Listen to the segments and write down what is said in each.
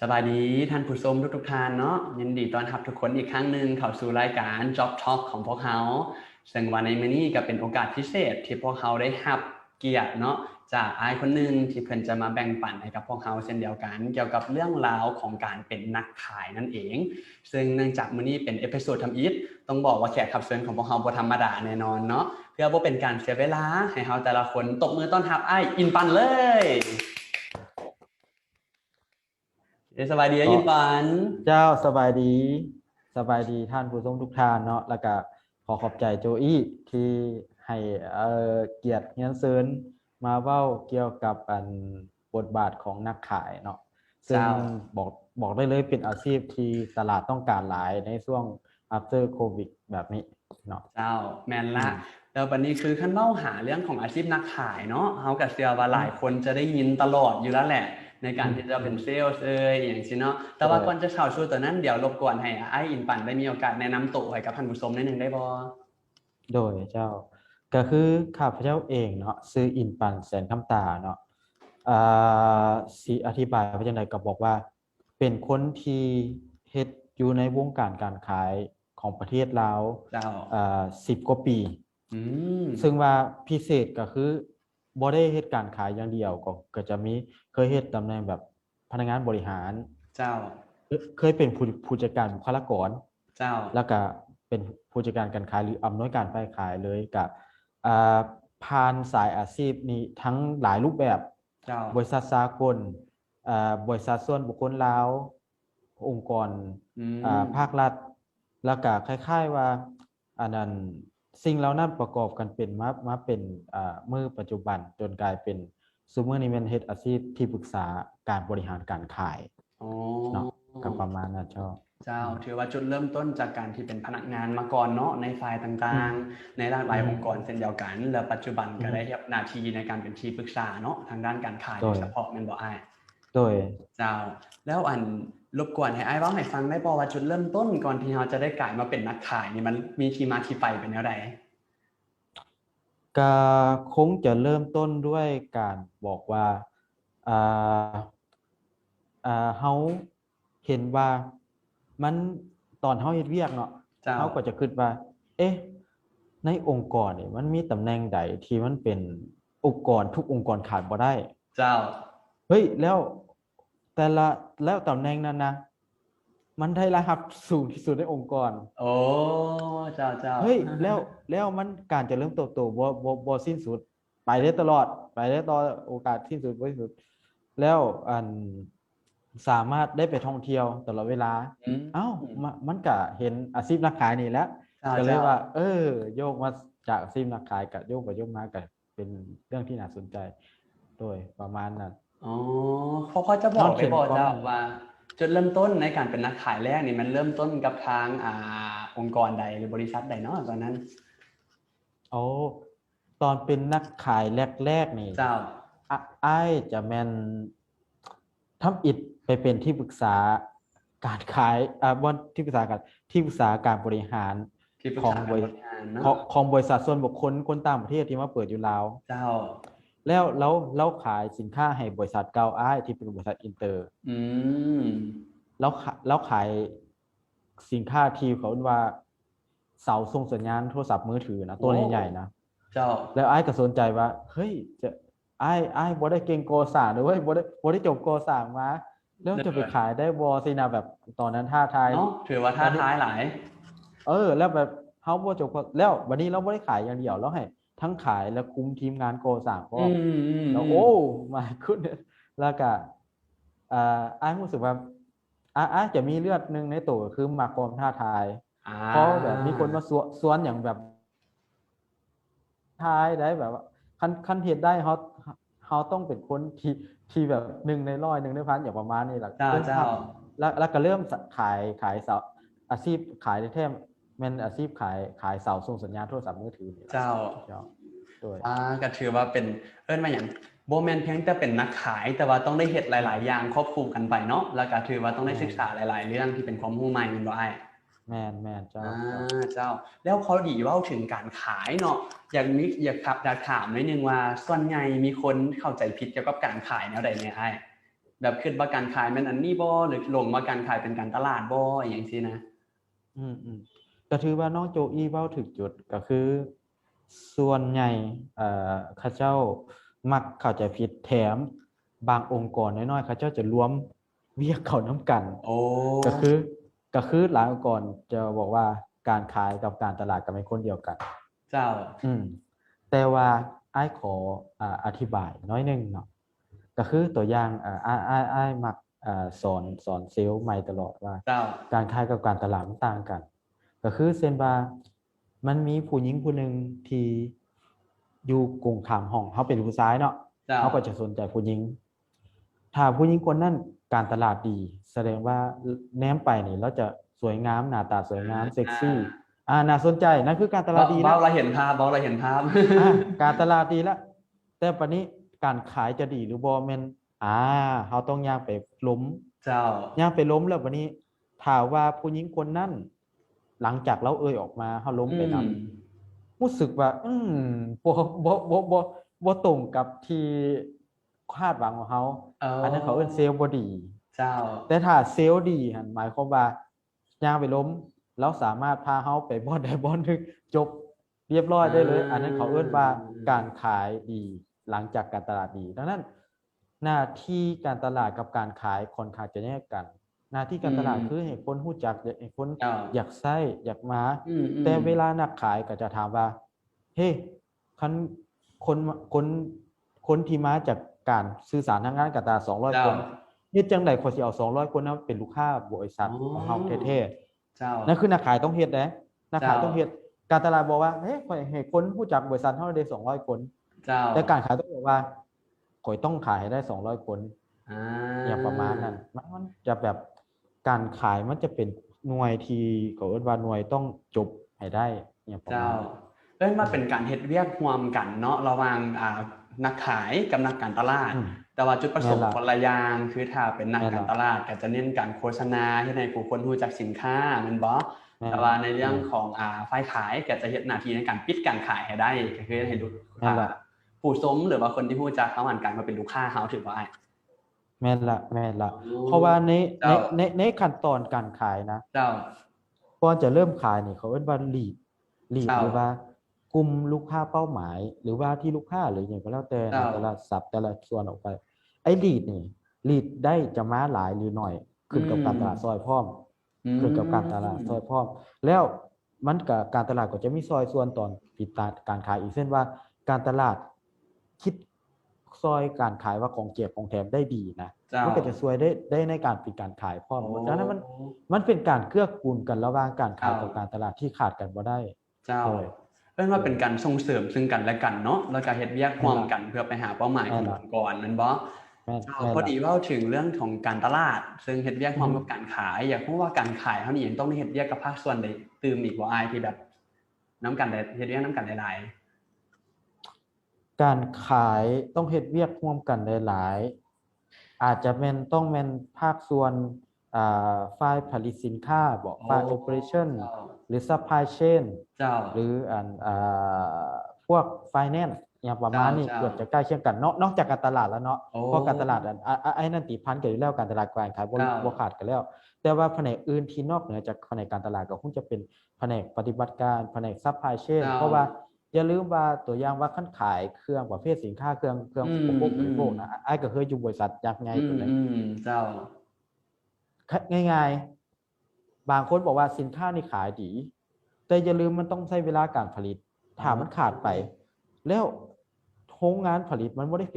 สบายดีท่านผู้ชมทุกท่านเนาะยินดีต้อนรับทุกคนอีกครั้งหนึ่งเข้าสู่รายการ Job Talk ของพวกเราซึ่งวันในมื้อนี้ก็เป็นโอกาสพิเศษที่พวกเราได้รับเกียรติเนาะจากอ้ายคนหนึ่งที่เพิ่นจะมาแบ่งปันให้กับพวกเราเช่นเดียวกันเกี่ยวกับเรื่องราวของการเป็นนักขายนั่นเองซึ่งเนื่องจากมื้อนี้เป็นเอพิโซดทำอิฐต้องบอกว่าแขกรับเชิญของพวกเราบ่ธรรมดาแน่นอนเนาะเพื่อบ่เป็นการเสียเวลาให้เราแต่ละคนตบมือต้อนรับอ้ายอินปันเลยสบายดียินปันเจ้าสบายดีท่านผู้ชมทุกท่านเนาะแล้วก็ขอบใจโจอี้ที่ให้เกียรติเงินเซินมาเว้าเกี่ยวกับบทบาทของนักขายเนาะซึ่งบอกได้เลยเป็นอาชีพที่ตลาดต้องการหลายในช่วง after covid แบบนี้เนาะเจ้าแม่นละแล้วบัดนี้คือคันเว้าหาเรื่องของอาชีพนักขายเนาะเฮาก็เชื่อว่าหลายคนจะได้ยินตลอดอยู่แล้วแหละในการที่จะเป็นเซลส์อย่างซี่เนาะแต่ว่าก่อนจะเข้าสู่ตัวนั้นเดี๋ยวรบกวนให้อ้ายอินปันได้มีโอกาสแนะนำตัวให้กับท่านผู้ชมนิดนึงได้บ่โดยเจ้าก็คือข้าพเจ้าเองเนาะชื่ออินปันแสนคำตาเนาะอ่สิอธิบายว่าจังได๋ก็บอกว่าเป็นคนที่เฮ็ดอยู่ในวงการการขายของประเทศลาวเจ้า10 กว่าปีซึ่งว่าพิเศษก็คือบ่ได้เฮ็ดการขายอย่างเดียวก็จะมีเคยเฮ็ดตำแหน่งแบบพนักงานบริหารเจ้าเคยเป็นผู้จัดการบุคลากรเจ้าแล้วก็เป็นผู้จัดการการขายหรืออำนวยการฝ่ายขายเลยกับผ่านสายอาชีพนี้ทั้งหลายรูปแบบบริษัทสากลบริษัทส่วนบุคคลลาวองค์กรภาครัฐแล้วก็คล้ายๆว่าอันนั้นสิ่งเหล่านั้นประกอบกันเป็นมาเป็นมื้อปัจจุบันจนกลายเป็นซุมื้อนี้แม่นเฮ็ดอาชีพที่ปรึกษาการบริหารการขายเนาะก็ประมาณนั้นเจ้าถือว่าจุดเริ่มต้นจากการที่เป็นพนักงานมาก่อนเนาะในฝ่ายต่างๆในหลากหลายองค์กรเช่นเดียวกันแล้วปัจจุบันก็ได้รับหน้าที่ในการเป็นที่ปรึกษาเนาะทางด้านการขายโดยเฉพาะแม่นบ่อ้ายโดยเจ้าแล้วรบกวนให้อ้ายเว้าให้ฟังได้บ่ว่าจุดเริ่มต้นก่อนที่เราจะได้กลายมาเป็นนักขายนี่มันมีที่มาที่ไปเป็นแนวใดก็คงจะเริ่มต้นด้วยการบอกว่าเฮาเห็นว่ามันตอนเฮาเฮ็ดเวียกเนาะเฮาก็จะคิดว่าเอ๊ะในองค์กรนี่มันมีตำแหน่งใดที่มันเป็นองค์กรทุกองค์กรขาดบ่ได้เจ้าเฮ้ยแล้วตำแหน่งนั้นนะมันได้รายรับสูงที่สุดในองค์กรโอ้เจ้าเฮ้ยแล้วมันการเจริญเติบโตบ่สิ้นสุดไปได้ตลอดไปได้ต่อโอกาสสิ้นสุดบ่สิ้นสุดแล้วสามารถได้ไปท่องเที่ยวตลอดเวลามันก็เห็นอาชีพนักขายนี่แหละก็เลยว่าโยกมาจากอาชีพนักขายก็โยกไปโยกมาก็เป็นเรื่องที่น่าสนใจโดยประมาณนั้นอ๋อเขาจะบอกได้บ่เจ้าว่าจุดเริ่มต้นในการเป็นนักขายแรกนี่มันเริ่มต้นกับทางองค์กรใดหรือบริษัทใดเนาะตอนนั้นตอนเป็นนักขายแรกๆนี่เจ้าอ้ายจะแม่นทำอิฐไปเป็นที่ปรึกษาการขายบ่ที่ปรึกษาการบริหารของบริษัทส่วนบุคคลคนต่างประเทศที่มาเปิดอยู่ลาวเจ้าแล้วเราขายสินค้าให้บริษัทเก่าอ้ายที่เป็นบริษัทอินเตอร์แล้วขายสินค้าที่เขาเรียกว่าเสาส่งสัญญาณโทรศัพท์มือถือนะตัวใหญ่ๆนะเจ้าแล้วอ้ายก็สนใจว่าเฮ้ยจะอ้ายบ่ได้เก่งก่อสร้างหรือว่าบ่ได้จบก่อสร้างมาแล้วจะไปขายได้บ่สินะแบบตอนนั้นท้าทายเนาะถือว่าท้าทายหลายแล้วแบบเฮาบ่จบแล้ววันนี้เราบ่ได้ขายอย่างเดียวเราให้ทั้งขายและคุมทีมงานก่อสร้างก็แล้วโอ้ my goodness แล้วก็อ้ายรู้สึกว่าจะมีเลือดนึงในตัวคือมักความท้าทายเพราะแบบมีคนมาสวนอย่างแบบท้ายได้แบบว่าคันเฮ็ดได้เฮาต้องเป็นคนที่แบบ1ใน100 1ใน1,000อย่างประมาณนี้ล่ะเจ้าแล้วก็เริ่มขายเสาอาชีพขายแท้แม่นอาชีพขายเสาส่งสัญญาณโทรศัพท์มือถือนี่เจ้าด้วยก็ถือว่าเป็นมาหยังบ่แม่นเพียงแต่เป็นนักขายแต่ว่าต้องได้เฮ็ดหลายๆอย่างควบคู่กันไปเนาะแล้วก็ถือว่าต้องได้ศึกษาหลายๆเรื่องที่เป็นความรู้ใหม่แม่นบ่อ้ายแม่นเจ้าแล้วเขาดีเว้าถึงการขายเนาะอยากถามนิดนึงว่าส่วนใหญ่มีคนเข้าใจผิดเกี่ยวกับการขายแนวใดเนี่ยอ้าย แบบคิดว่าการขายแม่นอันนี้บ่หรือลงว่าการขายเป็นการตลาดบ่อหยังซี่นะอืมก็ถือว่าน้องโจอี้เว้าถึกจุดก็คือส่วนใหญ่เขาเจ้ามักเข้าใจผิดแถมบางองค์กรน้อยๆเขาเจ้าจะรวมเวียกเข้านำกัน โอ้ก็คือก็คือหลายองค์กรจะบอกว่าการขายกับการตลาดก็เป็นคนเดียวกันเจ้าแต่ว่าอ้ายขออธิบายน้อยหนึงเนาะก็คือตัวอย่างอ้ายมักสอนเซลล์ใหม่ตลอดว่าเจ้าการขายกับการตลาดมันต่างกันก็คือเช่นว่ามันมีผู้หญิงผู้หนึ่งที่อยู่กงข้ามห้องเขาเป็นผู้ชายเนาะเขาก็จะสนใจผู้หญิงถ้าผู้หญิงคนนั้นการตลาดดีแสดงว่าแนมไปนี่เราจะสวยงามหน้าตาสวยงามเซ็กซี่น่าสนใจนั่นคือการตลาดดีนะเราเห็นภาพเราเห็นภาพ การตลาดดีแล้วแต่ปัจนี้การขายจะดีหรือบ่แม่นเฮาต้องย่างไปล้มเจ้าย่างไปล้มแล้วบัดนี้ถ้าว่าผู้หญิงคนนั้นหลังจากเราออกมาเฮาล้มไปนำรู้สึกว่าบ่ตรงกับที่คาดหวังของเฮาอันนั้นเขาเอิ้นเซลล์บ่ดีเจ้าแต่ถ้าเซลล์ดีหั่นหมายความว่าย่างไปล้มแล้วสามารถพาเฮาไปบ่อนใดบ่อนหนึ่งจบเรียบร้อยได้เลยอันนั้นเขาเอิ้นว่าการขายดีหลังจากการตลาดดีดังนั้นหน้าที่การตลาดกับการขายค่อนข้างจะแยกกันหน้าที่การตลาดคือให้คนรู้จักให้คนอยากใช้อยากมาแต่เวลานักขายก็จะถามว่าเฮ้คันคนที่มาจากการสื่อสารทางงานกับตลาด200คนเฮ็ดจังได๋ขอยสิเอา200คนนั้นเป็นลูกค้าบริษัทของเฮาแท้ๆเจ้านั่นคือนักขายต้องเฮ็ดเด้นักขายต้องเฮ็ดการตลาดบอกว่าเฮ้ยข้อยให้คนรู้จักบริษัทเฮาได้200คนแต่การขายต้องบอกว่าข้อยต้องขายให้ได้200คนอย่างประมาณนั้นมันจะแบบการขายมันจะเป็นหน่วยที่เขาเอิ้นว่าหน่วยต้องจบให้ได้อย่างประมาณนั้นมาเป็นการเฮ็ดเวียกร่วมกันเนาะระหว่างนักขายกับนักการตลาดแต่ว่าจุดประสงค์คนละอย่างคือถ้าเป็นนักการตลาดก็จะเน้นการโฆษณาเฮ็ดให้ผู้คนรู้จักสินค้าแม่นบ่แต่ว่าในเรื่องของฝ่ายขายก็จะเฮ็ดหน้าที่ในการปิดการขายให้ได้ก็คือให้ผู้ชมหรือว่าคนที่รู้จักเขาหันกลายมาเป็นลูกค้าเฮาถือว่าแม่นละเพราะว่าในขั้นตอนการขายนะเจ้าก่อนจะเริ่มขายนี่เขาเอิ้นว่า lead หรือว่ากลุ่มลูกค้าเป้าหมายหรือว่าที่ลูกค้าหรือหยังก็แล้วแต่แต่ละศัพท์แต่ละส่วนออกไปไอ้ lead นี่ lead ได้จะมาหลายหรือน้อยขึ้นกับการตลาดซอยพร้อมขึ้นกับการตลาดซอยพร้อมแล้วมันก็การตลาดก็จะมีซอยส่วนตอนปิดการขายอีกเช่นว่าการตลาดคิดซอยการขายว่าของแจกของแถมได้ดีนะมันก็จะช่วยได้ในการปิดการขายพร้อมดังนั้นมันเป็นการเกื้อกูลกันระหว่างการขายกับการตลาดที่ขาดกันบ่ได้เจ้าว่าเป็นการส่งเสริมซึ่งกันและกันเนาะแล้วก็เฮ็ดเวียกร่วมกันเพื่อไปหาเป้าหมายขององค์กรแม่นบ่พอดีเว้าถึงเรื่องของการตลาดซึ่งเฮ็ดเวียกร่วมกับการขายอยากรู้ว่าการขายเฮานี่ยังต้องมีเฮ็ดเวียกกับภาคส่วนใดตื่มอีกบ่อายที่แบบนำกันได้เฮ็ดเวียกนำกันหลายการขายต้องเฮ็ดเวียกร่วมกันหลายๆอาจจะต้องแม่นภาคส่วนฝ่ายผลิตสินค้าบ่ฝ่าย operation หรือ supply chain หรือพวก finance อย่างประมาณนี้เกือบจะใกล้เคียงกันนอกจากการตลาดแล้วเนาะเพราะการตลาดไอ้นั่นติพันกันอยู่แล้วการตลาดการขายบ่ขาดกันแล้วแต่ว่าแผนกอื่นที่นอกเหนือจากแผนกการตลาดก็คงจะเป็นแผนกปฏิบัติการแผนก supply chain เพราะว่าอย่าลืมว่าตัวอย่างว่าคันขายเครื่องประเภทสินค้าเครื่องอุปโภคบริโภคนะไอ้ก็เคยอยู่บริษัทยักษ์ใหญ่ตัวนึงเจ้าง่ายๆบางคนบอกว่าสินค้านี่ขายดีแต่อย่าลืมมันต้องใช้เวลาการผลิตถ้ามันขาดไปแล้วโรงงานผลิตมันบ่ได้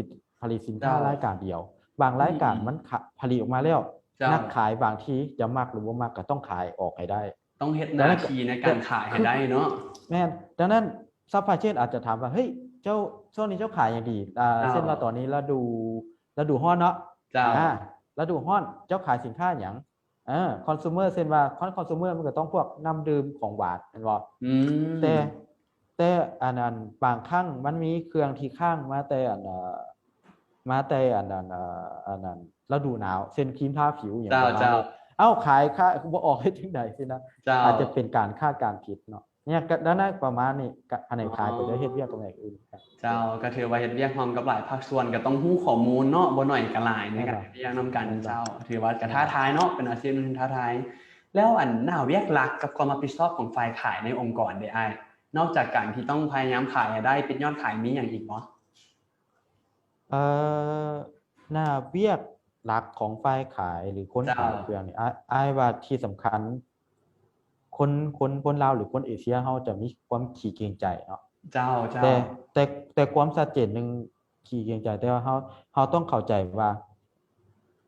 ผลิตสินค้ารายการเดียวบางรายการมันผลิตออกมาแล้วนักขายบางทีจะมักหรือบ่มักก็ต้องขายออกให้ได้ต้องเฮ็ดหน้าที่ในการขายให้ได้เนาะแม่นดังนั้นซัพพลายเชนอาจจะถามว่าเฮ้ยเจ้าช่วงนี้เจ้าขายอย่างดีเช่นว่าตอนนี้ฤดูร้อนเนาะฤดูร้อนเจ้าขายสินค้าหยังคอน sumer เช่นว่าคอน sumer มันก็ต้องพวกน้ำดื่มของหวานแม่นบ่แต่อันนั้นบางครั้งมันมีเครื่องที่ข้างมาแต่อันนั้นฤดูหนาวเช่นครีมทาผิวอย่างประมาณนี้ขายบ่ออกให้ถึงใดสินะอาจจะเป็นการคาดการณ์ผิดเนาะ เนี่ยก็ด้านนั้นประมาณนี้ก็แผนกขายก็จะเฮ็ดเวียกกับแผนกอื่นครับเจ้าก็ถือว่าเฮ็ดเวียกพร้อมกับหลายภาคส่วนก็ต้องรู้ข้อมูลเนาะบ่น้อยก็หลายในการเฮ็ดเวียกนํกันเจ้าถือว่าก็ท้าทายเนาะเป็นอาชีพหนึงที่ท้าทายแล้วอันหน้าเวียกหลักกับความรับผิดชอบของฝ่ายขายในองค์กรได้อ้ายนอกจากการที่ต้องพยายามขายให้ได้ปิดยอดขายมีหยังอีกบ่เอ่อหน้าเวียกหลักของฝ่ายขายหรือคนขายเครื่องนี่อ้ายว่าที่สำคัญคนลาวหรือคนเอเชียเฮาจะมีความขี้เกรงใจเนาะเจ้าแต่ความชัดเจนหนึงขี้เกรงใจแต่ว่าเฮาต้องเข้าใจว่า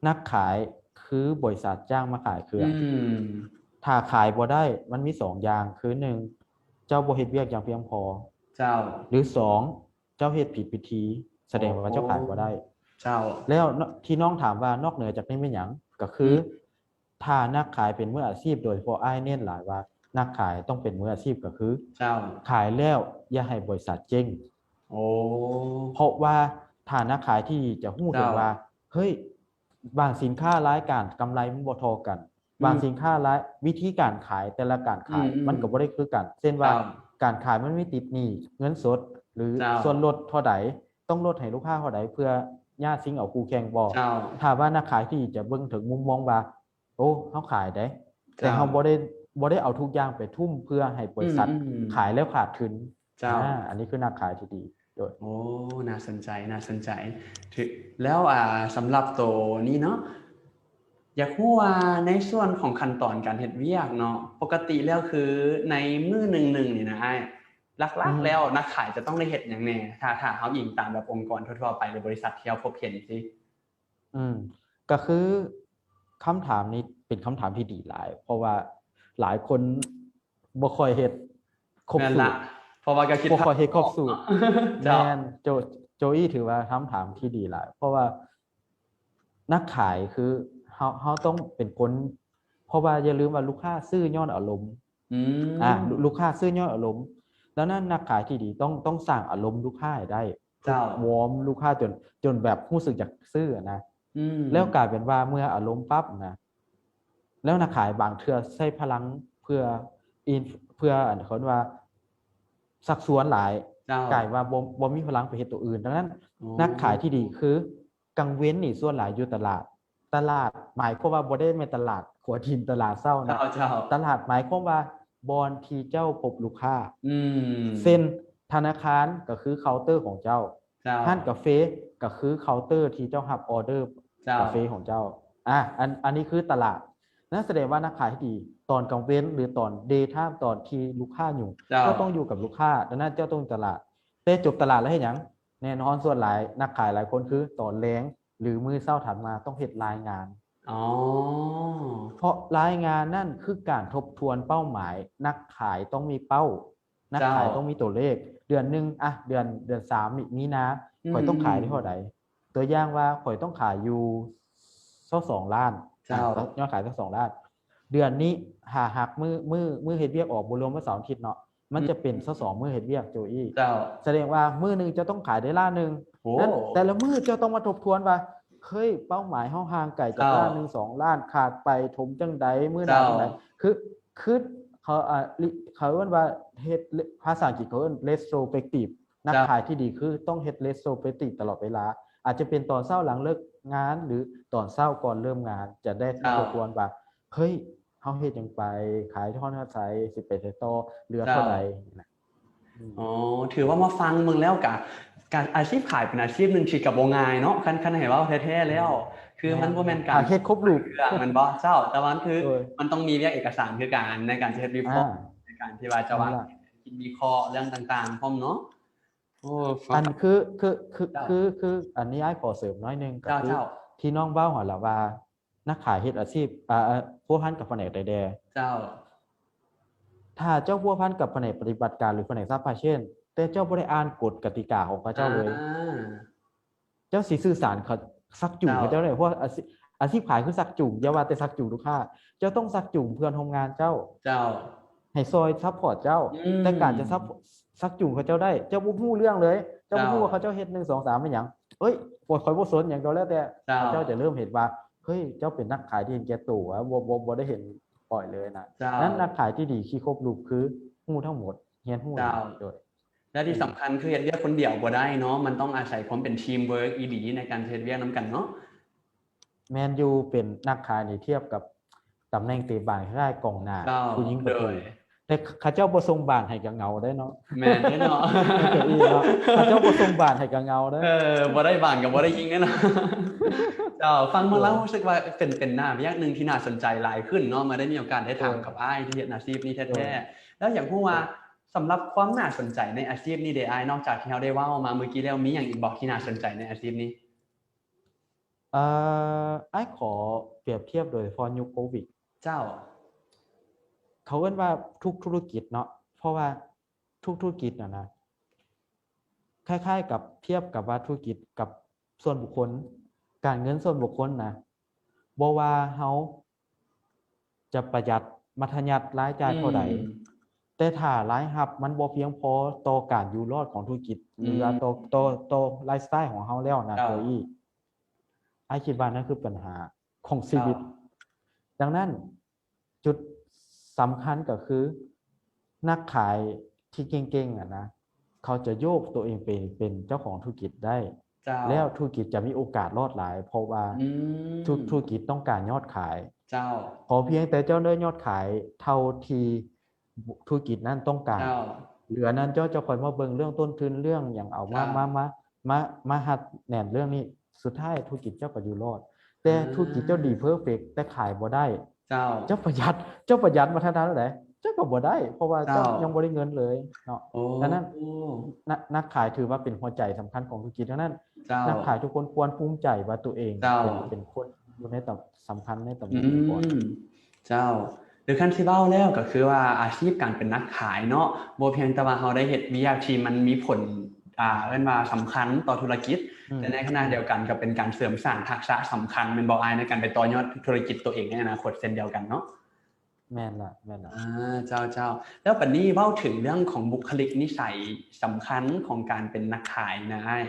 นักขายคือบริษัทจ้างมาขายเครื่องถ้าขายบ่ได้มันมี2อย่างคือ1เจ้าบ่เฮ็ดเวียกอย่างเพียงพอเจ้าหรือ2เจ้าเฮ็ดผิดวิธีแสดงว่าเจ้าขายบ่ได้เจ้าแล้วที่น้องถามว่านอกเหนือจากนี้เป็นหยังก็คือถ้านักขายเป็นมืออาชีพโดยเฉพาะอ้ายเน้นหลายว่านักขายต้องเป็นมืออาชีพก็คือเจ้าขายแล้วอย่าให้บริษัทเจ๊งโอ้เพราะว่าถ้านักขายที่จะฮู้ถึงว่าเฮ้ยบางสินค้ารายการกำไรมันบ่เท่ากันบางสินค้ารายวิธีการขายแต่ละการขายมันก็บ่ได้คือกันเช่นว่าการขายมันมีติดหนี้เงินสดหรือส่วนลดเท่าใดต้องลดให้ลูกค้าเท่าใดเพื่อย่าซิงเอาคู่แข่งบ่ถ้าว่านักขายที่จะเบิ่งถึงมุมมองว่าโอ้เฮาขายได้แต่เฮาบ่ได้เอาทุกอย่างไปทุ่มเพื่อให้บริษัทขายแล้วขาดทุนอันนี้คือนักขายที่ดีโดยโอ้น่าสนใจแล้วสำหรับตัวนี้เนาะอยากรู้ว่าในส่วนของขั้นตอนการเฮ็ดเวียกเนาะปกติแล้วคือในมื้อนึงนี่นะอ้ายหลักๆแล้วนักขายจะต้องได้เฮ็ดหยังแน่ถ้าเฮาอิงตามแบบองค์กรทั่วๆไปหรือบริษัทที่เราพบเห็นสิก็คือคำถามนี้เป็นคำถามที่ดีหลายเพราะว่าหลายคนบ่ค่อยเฮ็ดครบสูตรเพราะว่าก็คิดบ่ค่อยเฮ็ดครบสูตรแม่นโจอี้ถือว่าคำถามที่ดีหลายเพราะว่านักขายคือเฮาต้องเป็นคนเพราะว่าอย่าลืมว่าลูกค้าซื้อย้อนอารมณ์ลูกค้าซื้อย้อนอารมณ์ดังนั้นนักขายที่ดีต้องสร้างอารมณ์ลูกค้าให้ได้วอร์มลูกค้าจนแบบรู้สึกอยากซื้อนะแล้วกลายเป็นว่าเมื่ออารมณ์ปั๊บนะแล้วนักขายบางเทื่อใช้พลังเพื่ออันเขาว่าสักส่วนหลายกลายว่าบ่มีพลังไปเฮ็ดตัวอื่นดังนั้นนักขายที่ดีคือกลางเว้นนี่ส่วนหลายอยู่ตลาดหมายความว่าบ่ได้แม่นตลาดขัวทิมตลาดเช้านะตลาดหมายความว่าบอนที่เจ้าพบลูกค้าเส้นธนาคารก็คือเคาน์เตอร์ของเจ้าร้านกาแฟก็คือเคาน์เตอร์ที่เจ้ารับออเดอร์กาแฟของเจ้าอันนี้คือตลาดนั่นแสดงว่านักขายที่ดีตอนกลางเว้นหรือตอนเดย์ไทม์ตอนที่ลูกค้าอยู่ก็ต้องอยู่กับลูกค้าดังนั้นเจ้าต้องตลาดแต่จบตลาดแล้วเฮ็ดหยังแน่นอนส่วนหลายนักขายหลายคนคือตอนแลงหรือมื้อเช้าถัดมาต้องเฮ็ดรายงานเพราะรายงานนั่นคือการทบทวนเป้าหมายนักขายต้องมีเป้านักขายต้องมีตัวเลขเดือนนึงเดือน3มีนาข่อยต้องขายได้เท่าใดตัวอย่างว่าข่อยต้องขายอยู่22ล้านยอดขาย22ล้านเดือนนี้หักมื้อเฮ็ดเวียกออกบ่รวมว่าเสาร์อาทิตย์เนาะมันจะเป็น22มื้อเฮ็ดเวียกโจอี้แสดงว่ามื้อนึงจะต้องขายได้ล้านนึงนั้นแต่ละมื้อจะต้องมาทบทวนว่าเฮ้ยเป้าหมายเฮาห่างไกลจากล้านนึง2ล้านขาดไปถมจังใดมื้อนั้นจังไดคือเขาเรียกว่าเฮ็ดภาษาอังกฤษเขาเรียก retrospective นักขายที่ดีคือต้องเฮ็ด retrospective ตลอดเวลาอาจจะเป็นตอนเช้าหลังเลิกงานหรือตอนเช้าก่อนเริ่มงานจะได้ทบทวนว่าเฮ้ยเฮาเฮ็ดจังไปขายเท่านั้นไสสิไปต่อเหลือเท่าใดถือว่ามาฟังมึงแล้วการอาชีพขายเป็นอาชีพนึงที่ก็บ่ง่ายเนาะคันให้ว่าแท้ๆแล้วคือมันบ่แม่นการเฮ็ดครบรูปมันบ่เจ้าแต่ว่าคือมันต้องมีเรียกเอกสารคือการในการเฮ็ดรีพอร์ตในการที่ว่าจะว่าคิดวิเคราะห์เรื่องต่างๆพร้อมเนาะอันคืออันนี้อ้ายขอเสริมน้อยนึงก็คือที่น้องเว้าหัวละว่านักขายเฮ็ดอาชีพพัวพันกับแผนกใดๆเจ้าถ้าเจ้าพัวพันกับแผนกปฏิบัติการหรือแผนกซัพพลายเชนแต่เจ้าบ่ได้อ่านกฎกติกาของเขาเจ้าเลยเจ้าสิสื่อสารเขาซักจูงเขาเจ้าได้เพราะอาชีพขายคือซักจูงอย่าว่าแต่ซักจูงลูกค้าเจ้าต้องซักจูงเพื่อนร่วมงานเจ้าให้ซอยซัพพอร์ตเจ้าแต่การจะซักจูงเขาเจ้าได้เจ้าบ่ฮู้เรื่องเลยเจ้าบ่ฮู้ว่าเขาเจ้าเฮ็ด1 2 3เป็นหยังเอ้ยข่อยบ่สนหยังก็แล้วแต่เจ้าจะเริ่มเห็นว่าเฮ้ยเจ้าเป็นนักขายที่เห็นแก่ตัวบ่ได้เห็นปล่อยเลยนะนั้นนักขายที่ดีที่ครบรูปคือ ฮู้ทั้งหมดเรียนฮู้ห เจ้า ลายโดย และที่สำคัญคือเฮ็ดเวียกคนเดียวบ่ได้เนาะมันต้องอาศัยความเป็นทีมเวิร์กอีหลีในการเฮ็ดเวียกนํกันเนาะ แมนยูเป็นนักขายนี่เทียบกับตำแหน่งเตะบานคล้ายๆกองหน้า เจ้า ผู้ยิงประตู โดย แต่เขาเจ้าบ่ส่งบานให้กับเงาได้เนาะ แม่นเด้อเนาะ เจ้าอี้เนาะเขาเจ้าบ่ส่งบานให้กับเงาได้ บ่ได้บานกับบ่ได้ยิงแน่เนาะ เจ้าฟังมาแล้วรู้สึกว่าเป็นหน้าเวียกหนึงที่น่าสนใจหลายขึ้นเนาะมาได้มีโอกาสได้ถามกับอ้ายที่เฮ็ดอาชีพนี้แท้ๆแล้วอยากรู้ว่าสำหรับความน่าสนใจในอาชีพนี้เด้อ้ายนอกจากที่เราได้เว้ามาเมื่อกี้แล้วมีหยังอีกบ่ที่น่าสนใจในอาชีพนี้ อ้ายขอเปรียบเทียบโดยเฉพาะยุคโควิด เจ้า เขาเอิ้นว่าทุกธุรกิจเนาะเพราะว่าทุกธุรกิจน่ะนะคล้ายๆกับเทียบกับว่าธุรกิจกับส่วนบุคคล การเงินส่วนบุคคลนะบ่ว่าเฮาจะประหยัดมัธยัติรายจ่ายเท่าใดแต่ถ้ารายรับมันบ่เพียงพอต่อการอยู่รอดของธุรกิจหรือว่าต่อไลฟ์สไตล์ของเฮาแล้วนะโดยอ้ายคิดว่านั่นคือปัญหาของชีวิต ดังนั้นจุดสำคัญก็คือนักขายที่เก่งๆนะเขาจะโยกตัวเองเป็นเจ้าของธุรกิจได้แล้วธุรกิจจะมีโอกาสรอดหลายเพราะว่าทุกธุรกิจต้องการยอดขายขอเพียงแต่เจ้าได้ยอดขายเท่าที่ธุรกิจนั้นต้องการเหลือนั้นเจ้าจะคอยมาเบิ่งเรื่องต้นทุนเรื่องอย่างเอามาหัดแหน่นเรื่องนี้สุดท้ายธุรกิจเจ้าก็อยู่รอดแต่ธุรกิจเจ้าดีเพอร์เฟกต์แต่ขายบ่ได้เจ้าประหยัดมาเท่านั้นแหละเจ้าก็บ่ได้เพราะว่าเจ้ายังบ่ได้เงินเลยเนาะดังนั้นนักขายถือว่าเป็นหัวใจสำคัญของธุรกิจดังนั้นนักขายทุกคนควรภูมิใจว่าตัวเองเป็นคนอยู่ในสำคัญในตำแหน่งนี้ก่อนเจ้าหรือขั้นที่เว้าแล้วก็คือว่าอาชีพการเป็นนักขายเนาะบ่เพียงแต่ว่าเฮาได้เฮ็ดเวียกที่มันมีผลเอิ้นว่าสำคัญต่อธุรกิจแต่ในขณะเดียวกันก็เป็นการเสริมสร้างทักษะสำคัญแม่นบ่อ้ายในการไปต่อยอดธุรกิจตัวเองในอนาคตเช่นเดียวกันเนาะแม่นล่ะเจ้าๆแล้วบัดนี้เว้าถึงเรื่องของบุคลิกนิสัยสำคัญของการเป็นนักขายนะอ้าย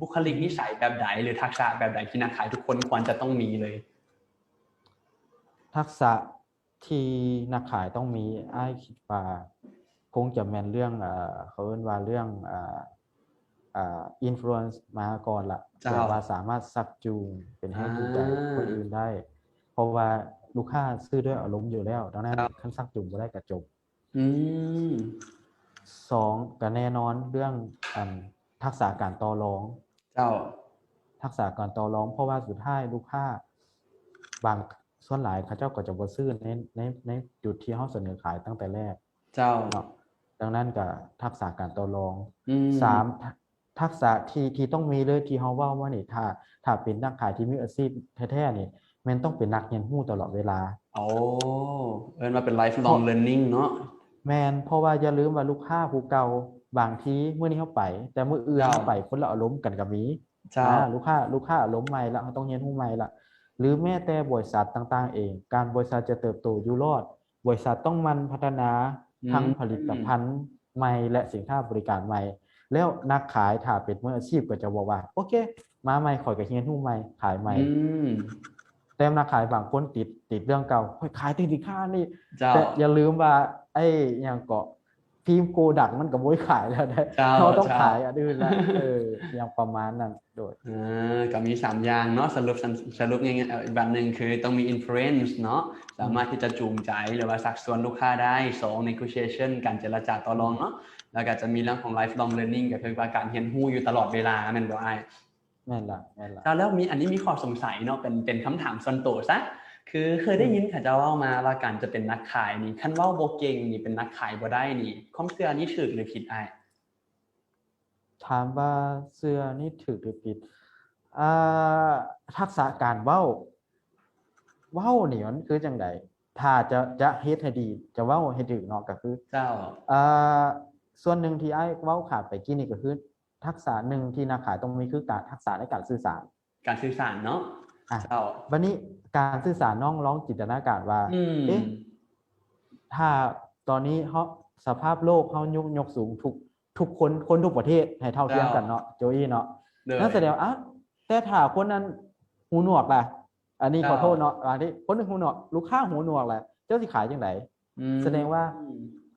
บุคลิกนิสัยแบบใดหรือทักษะแบบใดที่นักขายทุกคนควรจะต้องมีเลยทักษะที่นักขายต้องมีอ้ายคิดว่าคงจะแม่นเรื่องเขาเอิ้นว่าเรื่องinfluence มาก่อนล่ะแต่ว่าสามารถชักจูงเป็นแรงจูงใจคนอื่นได้เพราะว่าลูกค้าซื้อด้วยอารมณ์อยู่แล้วดังนั้นคันชักจูงบ่ได้ก็จบ2ก็แน่นอนเรื่องทักษะการต่อรองทักษะการต่อรองเพราะว่าสุดท้ายลูกค้าบางส่วนหลายเขาเจ้าก็จะบ่ซื้อในจุดที่เฮาเสนอขายตั้งแต่แรกเนาะดังนั้นก็ทักษะการต่อรอง3ทักษะที่ต้องมีเลยที่เฮาเว้าว่านี่ถ้าเป็นนักขายที่มีอาชีพแท้ๆนี่แม่นต้องเป็นนักเรียนรู้ตลอดเวลาเอิ้นว่าเป็น lifelong learning เนาะแม่นเพราะว่าอย่าลืมว่าลูกค้าผู้เก่าบางทีมื้อนี้เฮาไปแต่มื้ออื่นเฮาไปคนละอารมณ์กันก็มีลูกค้าอารมณ์ใหม่ละเฮาต้องเรียนรู้ใหม่ละหรือแม้แต่บริษัทต่างๆเองการบริษัทจะเติบโตอยู่รอดบริษัทต้องมันพัฒนาทั้งผลิตภัณฑ์ใหม่และสินค้าบริการใหม่แล้วนักขายถ้าเป็นมืออาชีพก็จะบอกว่าโอเคมาใหม่ข่อยก็เรียนรู้ใหม่ขายใหม่แต่นักขายบางคนติดเรื่องเก่าข่อยขายสินค้านี่แต่อย่าลืมว่าไอ้หยังก็ฟิล์มโกดักมันก็บ่ได้ขายแล้วนะเราต้องขายอันอื่นแล้วอย่างประมาณนั้นโดยก็มี3อย่างเนาะสรุปง่ายๆอีกแบบนึงคือต้องมี influence เนาะสามารถที่จะจูงใจหรือว่าชักชวนลูกค้าได้2 negotiation การเจรจาต่อรองเนาะแล้วก็จะมีเรื่องของ lifelong learning ก็คือว่าการเรียนรู้อยู่ตลอดเวลาแม่นบ่อ้ายแม่นล่ะแล้วมีอันนี้มีข้อสงสัยเนาะเป็นคำถามส่วนตัวซะคือเคยได้ยินเขาเจ้าเว้ามาว่าการจะเป็นนักขายนี่คันเว้าบ่เก่งนี่เป็นนักขายบ่ได้นี่ความเชื่อนี้ถูกหรือผิดอ้ายถามว่าเชื่อนี่ถูกหรือผิดทักษะการเว้านี่มันคือจังได๋ถ้าจะเฮ็ดให้ดีจะเว้าให้ถูกเนาะก็คือเจ้าส่วนหนึ่งที่อ้ายเว้าขาดไปกี้นี่ก็คือทักษะหนึ่งที่นักขายต้องมีคือการทักษะในการสื่อสารเนาะเจ้าบัดนี้การสื่อสารน้องลองจินตนาการว่าถ้าตอนนี้เฮาสภาพโลกเฮายกสูงทุกคนทุกประเทศให้เท่าเทียมกันเนาะโจอี้เนาะนั่นแสดงแต่ถ้าคนนั้นหูหนวกล่ะอันนี้ขอโทษเนาะบางทีคนนึงหูหนวกลูกค้าหูหนวกแหละเจ้าสิขายจังได๋แสดงว่า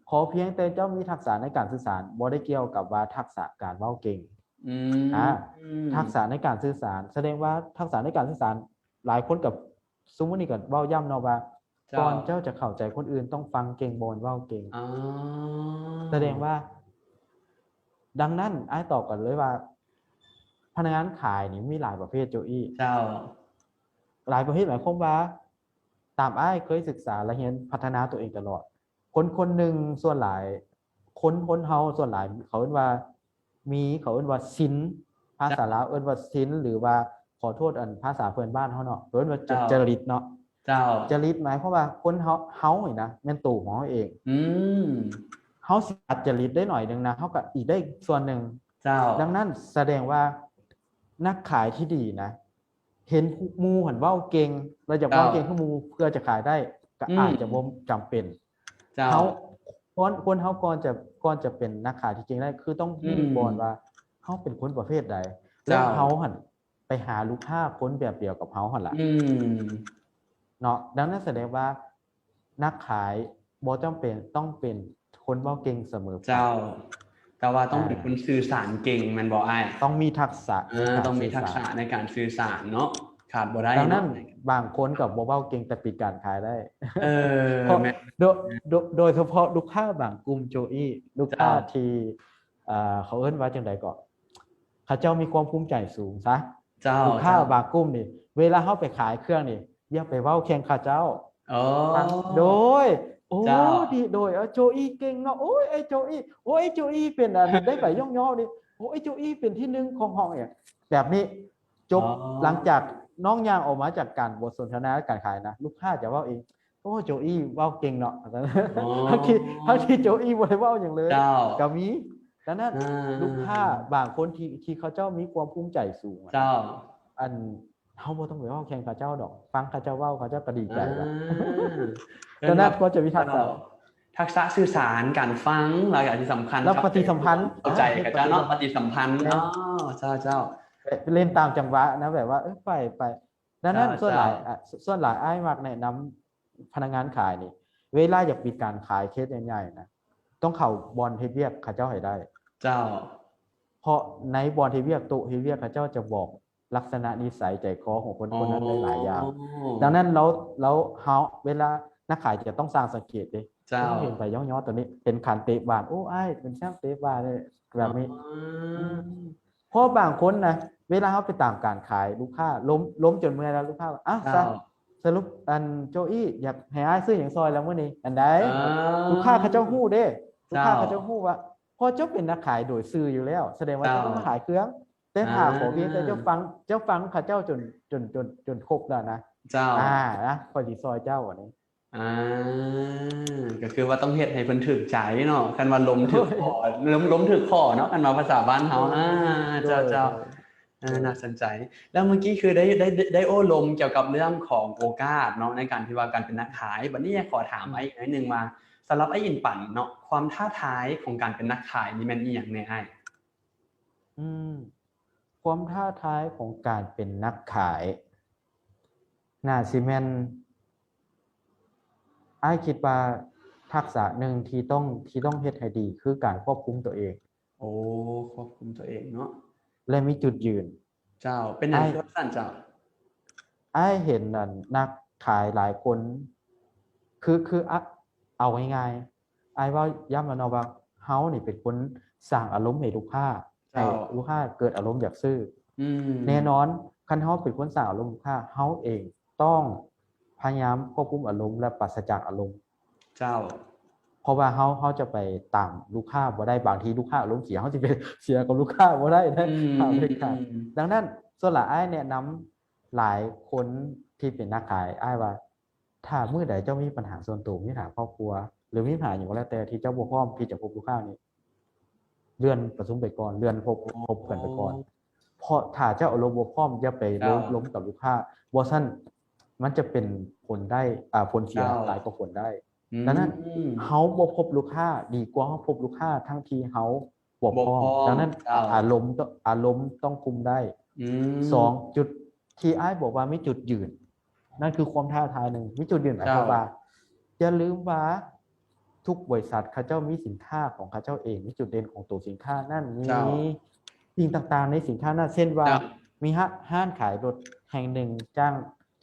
ขอเพียงแต่เจ้ามีทักษะในการสื่อสารบ่ได้เกี่ยวกับว่าทักษะการเว้าเก่งอือ่ามทักษะในการสื่อสารแสดงว่าทักษะในการสื่อสารหลายคนกับสมมุตินี่ก็เว้าย่ำเนาะว่าก่อนเจ้าจะเข้าใจคนอื่นต้องฟังเก่งบ่เว้าเก่งอ๋อแสดงว่าดังนั้นอ้ายตอบกันเลยว่าพนักงานขายนี่มีหลายประเภทโจอี้เจ้าหลายประเภทหมายความว่าตามอ้ายเคยศึกษาและเรียนพัฒนาตัวเองตลอดคนคนหนึ่งส่วนหลายคนเฮาส่วนหลายเขาเรียกว่าเขาเรียกว่าศิลป์ภาษาลาวเอิ้นว่าศิลป์หรือว่าขอโทษอันภาษาเพื่อนบ้านเฮาเนาะเอิ้นว่าจริตเนาะเจ้าจริตหมายความว่าคนเฮานี่นะแม่นตู่ของเฮาเองอืมเฮาสิอัดจริตได้หน่อยนึงนะเฮาก็อีกได้ส่วนหนึ่งเจ้าดังนั้นแสดงว่านักขายที่ดีนะเห็นหมู่หันเว้าเก่งเราจะเว้าเก่งคือหมู่เพื่อจะขายได้ก็อาจจะบ่จำเป็นเฮาคนเฮาก่อนจะเป็นนักขายที่เก่งได้คือต้องรู้ก่อนว่าเฮาเป็นคนประเภทใดแล้วเฮาหันไปหาลูกค้าคนแบบเดียวกับเฮาหั่นล่ะเนาะดังนั้นแสดงว่านักขายบ่จำเป็นต้องเป็นคนเว้าเก่งเสมอเจ้าแต่ว่าต้องเป็นคนสื่อสารเก่งแม่นบ่อ้ายต้องมีทักษะต้องมีทักษะในการสื่อสารเนาะขาดบ่ได้ดังนั้นบางคนก็บ่เว้าเก่งแต่ปิดการขายได้โดยเฉพาะลูกค้าบางกลุ่มโจอี้ลูกค้าที่เขาเอิ้นว่าจังได๋ก็เขาเจ้ามีความภูมิใจสูงซะลูกค้าบางกลุ่มนี่เวลาเฮาไปขายเครื่องนี่อย่าไปเว้าแข่งเขาเจ้าโดยโอ้ดีโดยโจอี้เก่งเนาะโอ้ยไอ้โจอี้โอ้ยโจอี้เป็นได้ไปย่อๆนี่โอ้ยโจอี้เป็นที่1ของห้องเนี่ยแบบนี้จบหลังจากน้องย่างออกมาจากการบทสนทนาการขายนะลูกค้าจะเว้าเองโอ้โจอี้เว้าเก่งเนาะทั้งที่โจอี้บ่ได้เว้าหยังเลยก็มีดังนั้นลูกค้าบางคนที่เขาเจ้ามีความภูมิใจสูงเจ้าอันเฮาบ่ต้องไปเว้าแข่งเขาเจ้าดอกฟังเขาเจ้าเว้าเขาเจ้าก็ดีใจแล้วดังนั้นก็จะมีทักษะสื่อสารการฟังแล้วก็ที่สำคัญแล้วปฏิสัมพันธ์เข้าใจกับเจ้าเนาะปฏิสัมพันธ์เจ้าเล่นตามจังหวะนะแบบว่าไปดังนั้นส่วนหลายอ้ายมักแนะนำพนักงานขายนี่เวลาอยากปิดการขายเคสใหญ่ๆนะต้องเข้าบอลเฮ็ดเวียกเขาเจ้าให้ได้เจ้าเพราะในบอลเฮ็ดเวียกโต๊ะเฮ็ดเวียกเขาเจ้าจะบอกลักษณะนิสัยใจคอของคนนั้นได้หลายอย่างดังนั้นแล้วเฮาเวลานักขายจะต้องสร้างสังเกตดิเห็นไปย่อๆตัวนี้เป็นขันเตะบาสโอ้อ้ายเป็นช่างเตะบาสเลยแบบนี้เพราะบางคนนะเวลาเฮาไปตามการขายลูกค้าล้มจนเมื่อยแล้วลูกค้าอ้าวสรุปอันโจอี้อยากให้อ้ายซื้อหยังซอยแล้วมื้อนี้อันใดลูกค้าเขาเจ้าฮู้เด้ลูกค้าเขาเจ้าฮู้ว่าพอเจ้าเป็นนักขายโดยซื่ออยู่แล้วแสดงว่าเจ้าต้องขายเครื่องแต่ถ้าขอเพียงแต่เจ้าฟังเขาเจ้าจนครบแล้วนะเจ้านะพอสิซอยเจ้าอันนี้ก็คือว่าต้องเฮ็ดให้เพิ่นถึกใจเนาะคันว่าล้มถึกคอล้มถึกคอเนาะคันว่าภาษาบ้านเฮาเจ้าน่าสนใจแล้วเมื่อกี้คือได้โอ้ลมเกี่ยวกับเรื่องของโอกาสเนาะในการที่ว่าการเป็นนักขายบัดนี้ขอถามอีกนิดนึงว่าสำหรับไอ้อินปั่นเนาะความท้าทายของการเป็นนักขายนี่แม่นอีหยังแน่อ้ายความท้าทายของการเป็นนักขายน่าสิแม่นอ้ายคิดว่าทักษะหนึ่งที่ต้องเฮ็ดให้ดีคือการควบคุมตัวเองควบคุมตัวเองเนาะและมีจุดยืนเจ้าเป็นหยังคือซั่นเจ้าอ้ายเห็นนั่นนักขายหลายคนคือเอาง่ายๆอ้ายว่าย้ำแล้วเนาะว่าเฮานี่เป็นคนสร้างอารมณ์ให้ลูกค้าให้ลูกค้าเกิดอารมณ์อยากซื้อแน่นอนคันเฮาเป็นคนสร้างอารมณ์ลูกค้าเฮาเองต้องพยายามควบคุมอารมณ์และปราศจากอารมณ์เจ้าเพราะว่าเฮาจะไปตามลูกค้าบ่ได้บางทีลูกค้าอารมณ์เสียเฮาสิไปเสียกับลูกค้าบ่ได้นะดังนั้นส่วนหลายอ้ายแนะนำหลายคนที่เป็นนักขายอ้ายว่าถ้ามื้อใดเจ้ามีปัญหาส่วนตัวมีปัญหาครอบครัวหรือมีปัญหาหยังก็แล้วแต่ที่เจ้าบ่พร้อมที่จะพบลูกค้านี่เลื่อนประชุมไปก่อนเลื่อนพบกันไปก่อนเพราะถ้าเจ้าอารมณ์บ่พร้อมอย่าไปล้มกับลูกค้าบ่ซั่นมันจะเป็นผลได้ผลเสียหลายกว่าผลได้ดังนั้นเฮาบ่พบลูกค้าดีกว่าเฮาพบลูกค้าทั้งที่เฮาบ่พร้อมดังนั้นอารมณ์ต้องคุมได้2จุดที่อ้ายบอกว่ามีจุดยืนนั่นคือความท้าทายนึงมีจุดยืนหมายความว่าอย่าลืมว่า ทุกบริษัทเขาเจ้ามีสินค้าของเขาเจ้าเองมีจุดเด่นของตัวสินค้านั่นมี เจ้า สิ่งต่างๆในสินค้านั้นเช่นว่า เจ้า มีห้านขายรถแห่งหนึ่งจ้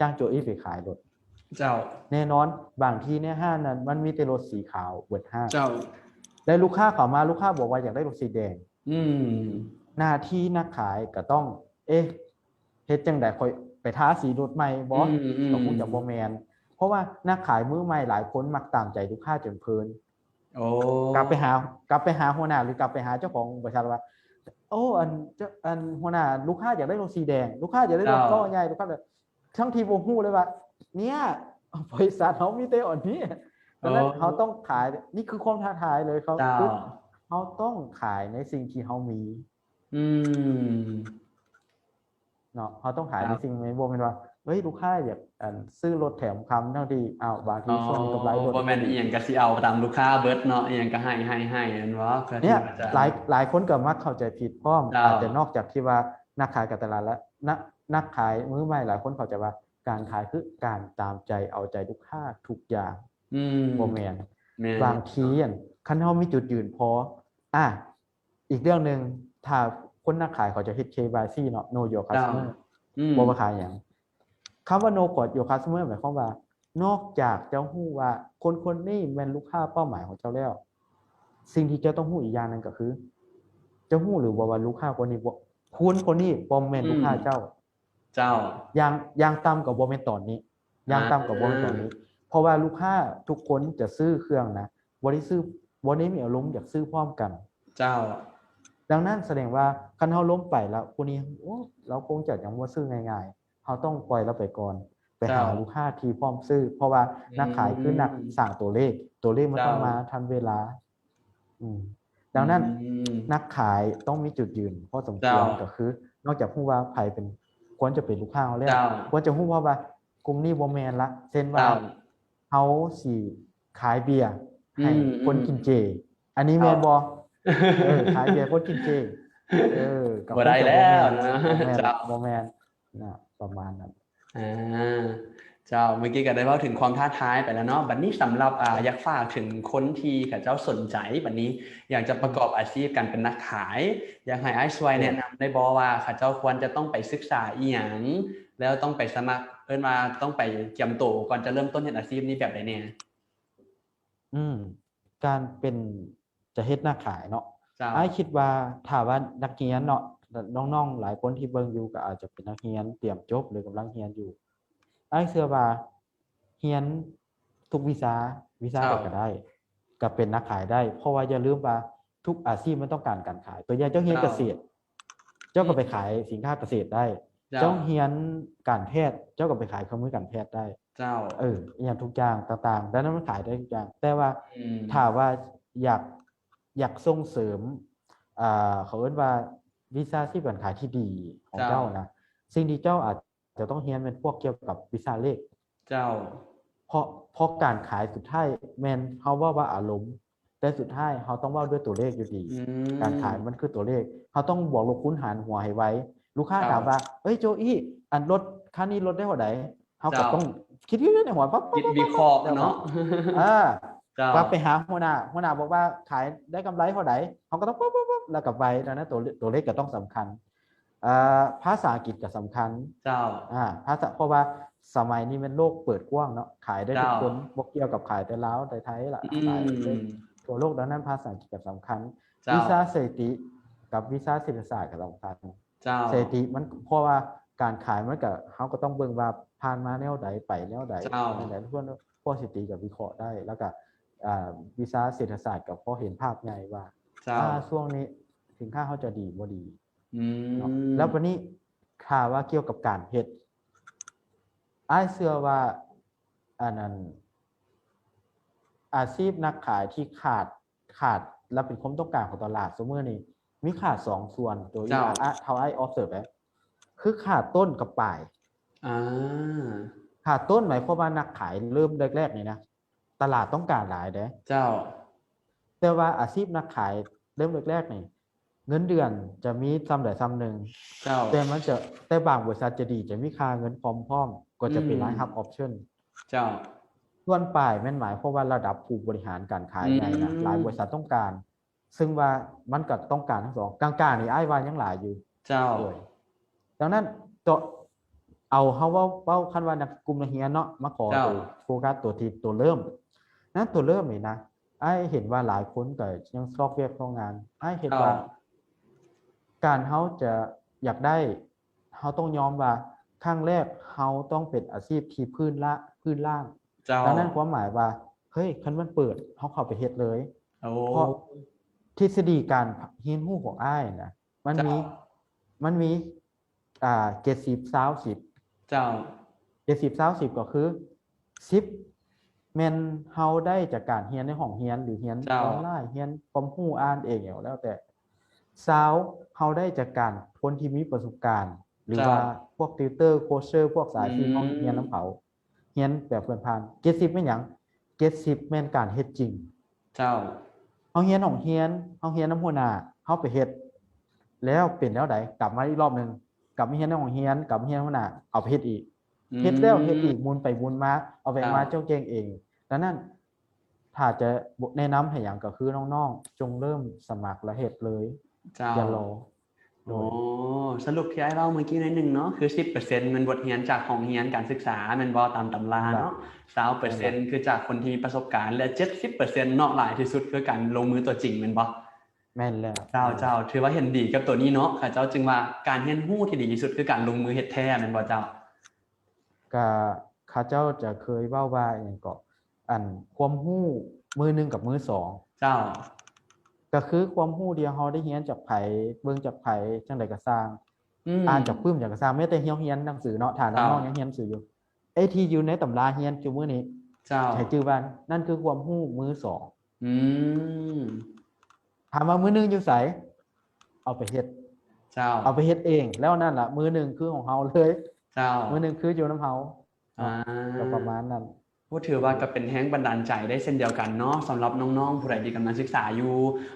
างโจอี้ไปขายรถ เจ้า แน่นอนบางทีเนี่ยห้างนั้นมันมีแต่รถสีขาวเบิดห้าง เจ้า แล้วลูกค้าเข้ามาลูกค้าบอกว่าอยากได้รถสีแดง อืม หน้าที่นักขายก็ต้อง เฮ็ดจังได๋ค่อยไปทาสีรถใหม่บ่ ก็คงจะบ่แม่นเพราะว่านักขายมือใหม่หลายคนมักตามใจลูกค้าจนเพลิน โอ้ กลับไปหาหัวหน้าหรือกลับไปหาเจ้าของบริษัทว่า โอ้อันหัวหน้าลูกค้าอยากได้รถสีแดงลูกค้าอยากได้รถล้อใหญ่ลูกค้าแบบทั้งทีบ่ฮู้เลยว่าเนี่ยบริษัทเฮามีแต่อันนี้ดังนั้นเฮาต้องขายนี่คือความท้าทายเลยเขา เจ้า คือเฮาต้องขายในสิ่งที่เฮามี อืม เนาะเฮาต้องขาย ค ใน รับ สิ่งนี้บ่แม่นว่าเฮ้ยลูกค้าอยากซื้อรถแถมคำทั้งที่อ้าวบางที อ๋อ ช่วงนี้กำไรรถ บ่แม่นอีหยังก็สิเอาตามลูกค้าเบิดเนาะอีหยังก็ให้นั่นบ่เพื่อที่ เนี่ย ว่าจะ หลายคนก็มักเข้าใจผิดพร้อม เจ้า อาจจะนอกจากที่ว่านักขายการตลาดแล้วนักขายมือใหม่หลายคนเข้าใจว่าการขายคือการตามใจเอาใจลูกค้าทุกอย่าง อืม บ่แม่น แม่น บางทีคันเฮามีจุดยืนพออีกเรื่องนึงถ้าคนนักขายเขาจะเฮ็ด KYC เนาะ Know Your เจ้า Customer อืม บ่ว่าขายหยังคำว่า Know Your Customer หมายความว่า นอกจากเจ้าฮู้ว่าคนนี้แม่นลูกค้าเป้าหมายของเจ้าแล้ว สิ่งที่เจ้าต้องฮู้อีกอย่างหนึงก็คือ เจ้าฮู้หรือบ่ว่าลูกค้าคนนี้บ่คนนี้บ่แม่นลูกค้าเจ้า เจ้า อย่างต่ำก็บ่แม่นตอนนี้อย่างต่ำก็บ่แม่นตอนนี้ เพราะว่าลูกค้าทุกคนจะซื้อเครื่องนะบ่ได้มีอารมณ์อยากซื้อพร้อมกัน เจ้า ดังนั้นแสดงว่าคันเฮาล้มไปแล้วผู้นี้เราคงจะยังบ่ซื้อง่ายๆเฮาต้องปล่อยเราไปก่อนไปหา เจ้า ลูกค้าที่พร้อมซื้อ เพราะว่านักขายคือนักสร้างตัวเลขมันต้อง เจ้าม มาทันเวลาดังนั้น อืม นักขายต้องมีจุดยืนพอสมควร เจ้า ก็คือนอกจากฮู้ว่าไผเป็นควรจะเป็นลูกค้าเฮาแล้ว เจ้า ควรจะฮู้ว่ากลุ่มนี้บ่แม่นละเช่นว่า เจ้า เฮาสิขายเบียร์ให้ อืม คนกินเจ อันนี้แม่นบ่ขายเบียร์คนกินเจก็ บ่ได้แล้วนะ เจ้า เจ้า บ่แม่นนะประมาณนั้น เจ้าเมื่อกี้ก็ได้เว้าถึงความท้าทายไปแล้วเนาะบัดนี้สำหรับอยากฝากถึงคนที่เขาเจ้าสนใจบัดนี้อยากจะประกอบอาชีพการเป็นนักขาย อยากให้อ้ายช่วยแนะนำได้บ่ว่าเขาเจ้าควรจะต้องไปศึกษาอีหยังแล้วต้องไปสมัครเอิ้นว่าต้องไปเตรียมตัวก่อนจะเริ่มต้นเฮ็ดอาชีพนี้แบบใดแน่ การเป็นจะเฮ็ดนักขายเนาะ เจ้า อ้ายคิดว่าถ้าว่านักเรียนเนาะน้องๆหลายคนที่เบิ่งอยู่ก็อาจจะเป็นนักเรียนเตรียมจบหรือกำลังเรียนอยู่อ้ายเชื่อว่าเรียนทุกวิชาใดก็ได้ก็เป็นนักขายได้ เพราะว่าอย่าลืมว่าทุกอาชีพมันต้องการการขาย ตัวอย่างเจ้าเรียนเกษตร เจ้าก็ไปขายสินค้าเกษตรได้ เจ้าเรียนการแพทย์เจ้าก็ไปขายเครื่องมือการแพทย์ได้ เจ้า อีหยังทุกอย่างต่างๆดังนั้นมันขายได้ทุกอย่าง แต่ว่า ถ้าว่าอยากส่งเสริมเขาเอิ้นว่าวิชาชีพการขายที่ดีของเจ้านะสิ่งที่เจ้าอาจจะต้องเรียนเป็นพวกเกี่ยวกับวิชาเลข เจ้า เพราะการขายสุดท้ายแม่นเฮาว่าอารมณ์แต่สุดท้ายเฮาต้องเว้าด้วยตัวเลขอยู่ดี การขายมันคือตัวเลขเฮาต้องบวกลบคูณหารหัวให้ไว้ ลูกค้าถามว่าเอ้ยโจอี้อันรถคันนี้ลดได้เท่าใดเฮาก็ต้องคิดอยู่ในหัวปั๊บ คิดวิเคราะห์เนาะ เจ้า ว่าไปหาหัวหน้าบอกว่าขายได้กำไรเท่าใดเฮาก็ต้องปั๊บแล้วก็ไปดังนั้นตัวเลขก็ต้องสำคัญภาษาอังกฤษก็สำคัญ เจ้า ภาษาเพราะว่าสมัยนี้มันโลกเปิดกว้างเนาะขายได้ทุกคนบ่เกี่ยวกับขายแต่ลาวแต่ไทยล่ะขายได้ทั่วโลกดังนั้นภาษาอังกฤษก็สำคัญวิชาสถิติกับวิชาเศรษฐศาสตร์ก็สำคัญ เจ้า สถิติมันเพราะว่าการขายมันก็เฮาก็ต้องเบิ่งว่าผ่านมาแนวใดไปแนวใด เจ้า นั่นแหละพวกสถิติกับวิเคราะห์ได้ แล้วก็วิชาเศรษฐศาสตร์ก็พอเห็นภาพใหญ่ว่า เจ้า ช่วงนี้สินค้าเฮาจะดีบ่ดี ม เนาะแล้ววันนี้ข่าวว่าเกี่ยวกับการเฮ็ดอ้ายเชื่อว่าอันนั้นอาชีพนักขายที่ขาดและเป็นความต้องการของตลาดซุมื้อนี้มีขาด2ส่วนตัวอย่างเท่าอ้าย observe ได้คือขาดต้นกับปลาย ขาดต้นหมายความว่านักขายเริ่มแรกๆนี่นะตลาดต้องการหลายเด้ เจ้า แต่ว่าอาชีพนักขายเริ่มแรกๆนี่เงินเดือนจะมีซ้ำใดซ้ำหนึ่ง เจ้า แต่บางบริษัทจะดีจะมีค่าเงินพร้อมๆก็จะเป็นรายรับออปชั่น เจ้า ส่วนปลายแม่นหมายเพราะว่าระดับผู้บริหารการขายใหญ่นะหลายบริษัทต้องการซึ่งว่ามันก็ต้องการทั้งสองกลางๆนี่อ้ายว่ายังหลายอยู่เจ้าด้วยดังนั้นตัวเอาเฮาเว้าคันว่านักกลุ่มนักเรียนเนาะมาขอตัวโฟกัสตัวที่ตัวเริ่มนั้นตัวเริ่มนี่นะอ้ายเห็นว่าหลายคนก็ยังซอกเวียกซอกงานอ้ายเห็นว่าการเฮาจะอยากได้เฮาต้องยอมว่าครั้งแรกเฮาต้องเป็นอาชีพที่พื้นล่างดังนั้นความหมายว่าเฮ้ยคันมันเปิดเฮาเข้าไปเฮ็ดเลยเพราะทฤษฎีการเรียนรู้ของอ้ายนะมันมี70 20 10เจ้า70 20ก็คือ10แม่นเฮาได้จากการเรียนในห้องเรียนหรือเรียนออนไลน์เรียนความรู้อ่านเองแล้วแต่20เฮาได้จากการคนที่มีประสบการณ์หรือว่าพวกติวเตอร์โคชเชอร์พวกสายที่เฮาเรียนนำเขาเรียนแบบเพิ่นผ่าน70แม่นหยัง70แม่นการเฮ็ดจริงเจ้าเฮาเรียนห้องเรียนเฮาเรียนนำหัวหน้าเฮาไปเฮ็ดแล้วเป็นแล้วใดกลับมาอีกรอบนึงกลับมาเรียนในห้องเรียนกลับมาเรียนหัวหน้าเอาไปเฮ็ดอีกเฮ็ดแล้วเฮ็ดอีกหมุนไปหมุนมาเอาไปมาเจ้าเก่งเองดังนั้นถ้าจะแนะนำให้หยังก็คือน้องๆจงเริ่มสมัครและเฮ็ดเลยอย่ารอโอ้สรุปที่ไอ้เล่าเมื่อกี้หน่อยนึงเนาะคือ 10% มันบทเรียนจากห้องเรียนการศึกษาแม่นบ่ตามตำราเนาะ 20% คือจากคนที่มีประสบการณ์และ 70% เนาะหลายที่สุดคือการลงมือตัวจริงแม่นบ่แม่นแล้วเจ้าถือว่าเห็นดีกับตัวนี้เนาะข้าเจ้าจึงว่าการเรียนรู้ที่ดีที่สุดคือการลงมือเฮ็ดแท้แม่นบ่เจ้าก็ข้าเจ้าจะเคยเว้าว่าหยังก็อันความรู้มือหนึ่งกับมือสองเจ้าก็คือความรู้ที่เฮาได้เรียนจากไผเบิ่งจากไผจังได๋ก็สร้างอ่านจากปึ้มจากก็สร้างแม้แต่เรียนหนังสือเนาะถ้าน้องๆยังเรียนหนังสืออยู่ไอ้ที่อยู่ในตำราเรียนจุมื้อนี้เจ้าให้จื้อว่านั่นคือความรู้มือสองมถามว่ามือหนึ่งอยู่ไสเอาไปเฮ็ดเจ้าเอาไปเฮ็ดเองแล้วนั่นล่ะมือหนึ่งคือของเฮาเลยเจ้ามือหนึ่งคืออยู่นำเฮาก็ประมาณนั้นก็ถือว่าก็เป็นแรงบันดาลใจได้เช่นเดียวกันเนาะสำหรับน้องๆผู้ใดที่กำลังศึกษาอยู่